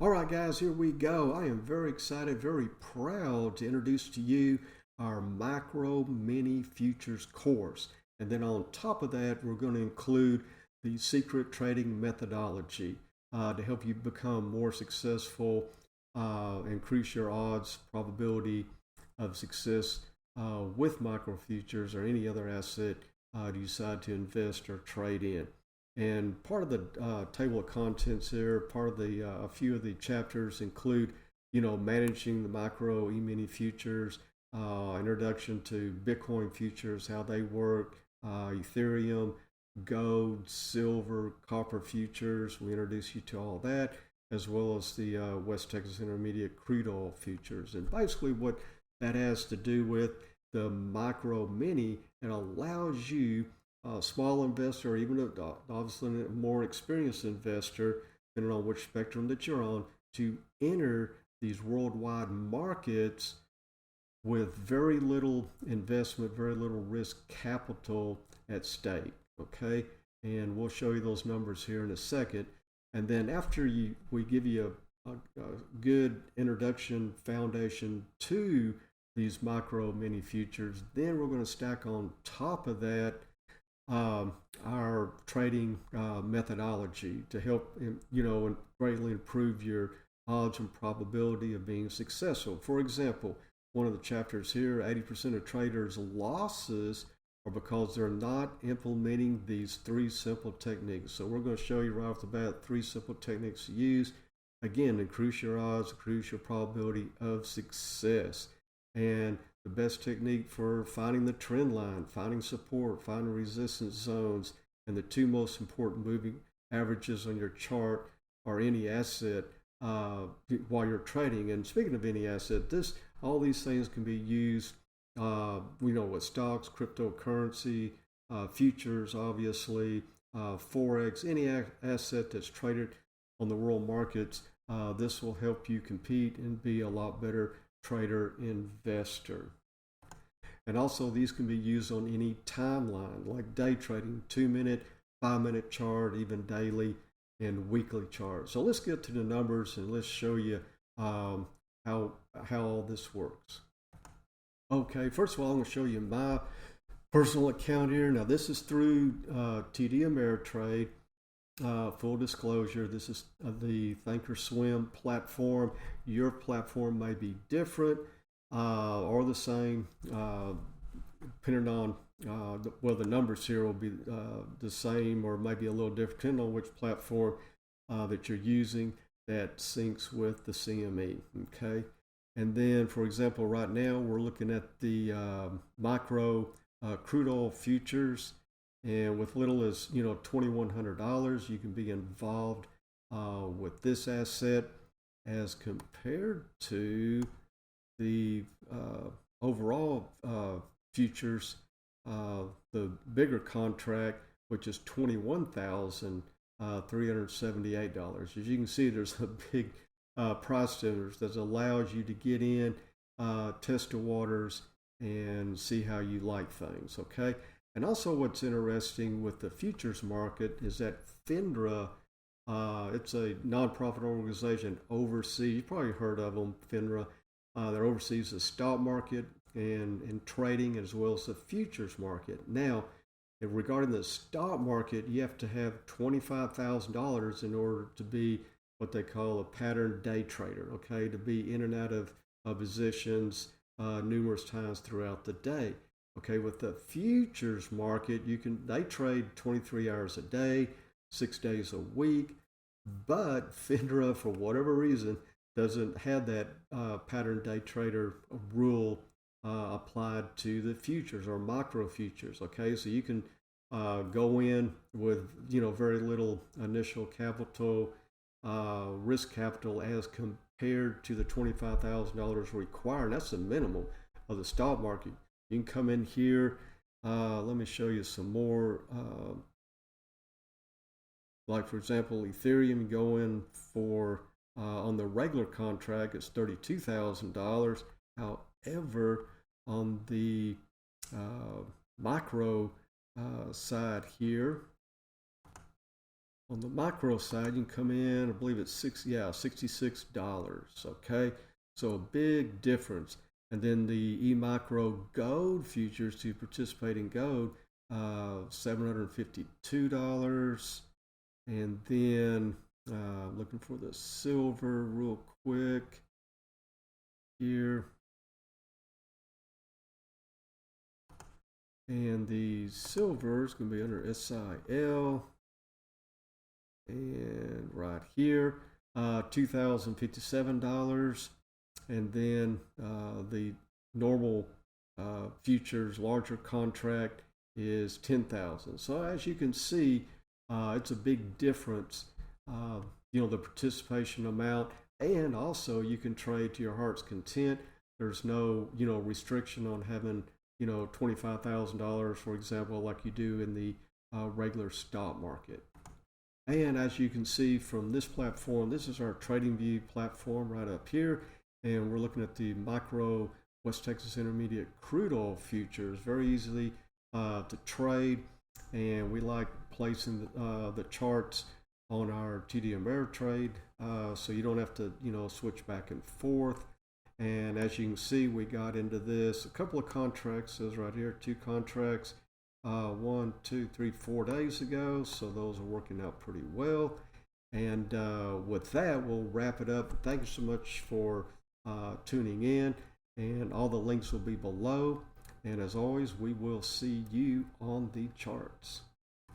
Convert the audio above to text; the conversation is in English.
All right, guys, here we go. I am very excited, very proud to introduce to you our Micro Mini Futures course. And then on top of that, we're going to include the secret trading methodology to help you become more successful, increase your odds, probability of success with micro futures or any other asset you decide to invest or trade in. And part of the table of contents here, part of the a few of the chapters include, managing the micro e-mini futures, introduction to Bitcoin futures, how they work, Ethereum, gold, silver, copper futures. We introduce you to all that, as well as the West Texas Intermediate crude oil futures. And basically what that has to do with the micro mini, it allows you, a small investor, or even obviously a more experienced investor, depending on which spectrum that you're on, to enter these worldwide markets with very little investment, very little risk capital at stake. Okay, and we'll show you those numbers here in a second. And then after we give you a good introduction foundation to these micro mini futures, then we're going to stack on top of that our trading methodology to help, and greatly improve your odds and probability of being successful. For example, one of the chapters here, 80% of traders' losses are because they're not implementing these 3 simple techniques. So we're going to show you right off the bat 3 simple techniques to use. Again, increase your odds, increase your probability of success. And the best technique for finding the trend line, finding support, finding resistance zones, and the 2 most important moving averages on your chart or any asset while you're trading. And speaking of any asset, all these things can be used, with stocks, cryptocurrency, futures, obviously, forex, any asset that's traded on the world markets. This will help you compete and be a lot better trader investor. And also these can be used on any timeline, like day trading, 2-minute, 5-minute chart, even daily and weekly charts. So let's get to the numbers and let's show you how all this works. Okay, first of all, I'm going to show you my personal account here. Now this is through TD Ameritrade. Full disclosure, this is the Thinkorswim platform. Your platform may be different or the same, depending on, the numbers here will be the same or maybe a little different, depending on which platform that you're using that syncs with the CME, okay? And then, for example, right now we're looking at the micro crude oil futures. And with little as $2,100, you can be involved with this asset as compared to the overall futures, the bigger contract, which is $21,378. As you can see, there's a big price difference that allows you to get in, test the waters, and see how you like things. Okay. And also what's interesting with the futures market is that FINRA, it's a nonprofit organization overseas, you've probably heard of them, FINRA, that oversees the stock market and trading as well as the futures market. Now, regarding the stock market, you have to have $25,000 in order to be what they call a pattern day trader, okay, to be in and out of positions numerous times throughout the day. Okay, with the futures market, they trade 23 hours a day, 6 days a week, but FINRA, for whatever reason, doesn't have that pattern day trader rule applied to the futures or micro futures. Okay, so you can go in with very little initial capital, risk capital as compared to the $25,000 required. That's the minimum of the stock market. You can come in here. Let me show you some more. Like for example, Ethereum, go in for on the regular contract, it's $32,000. However, on the micro side here, On the micro side, you can come in, I believe it's $66. Okay, so a big difference. And then the E-micro gold futures to participate in gold, $752. And then looking for the silver real quick here. And the silver is going to be under SIL. And right here, $2,057. And then the normal futures larger contract is 10,000. So as you can see, it's a big difference, the participation amount, and also you can trade to your heart's content. There's no, restriction on having, $25,000, for example, like you do in the regular stock market. And as you can see from this platform, this is our TradingView platform right up here. And we're looking at the micro West Texas Intermediate crude oil futures, very easily to trade. And we like placing the charts on our TD Ameritrade, so you don't have to, switch back and forth. And as you can see, we got into this, a couple of contracts, says right here, 2 contracts, 1, 2, 3, 4 days ago. So those are working out pretty well. And with that, we'll wrap it up. Thank you so much for tuning in, and all the links will be below. And as always, we will see you on the charts.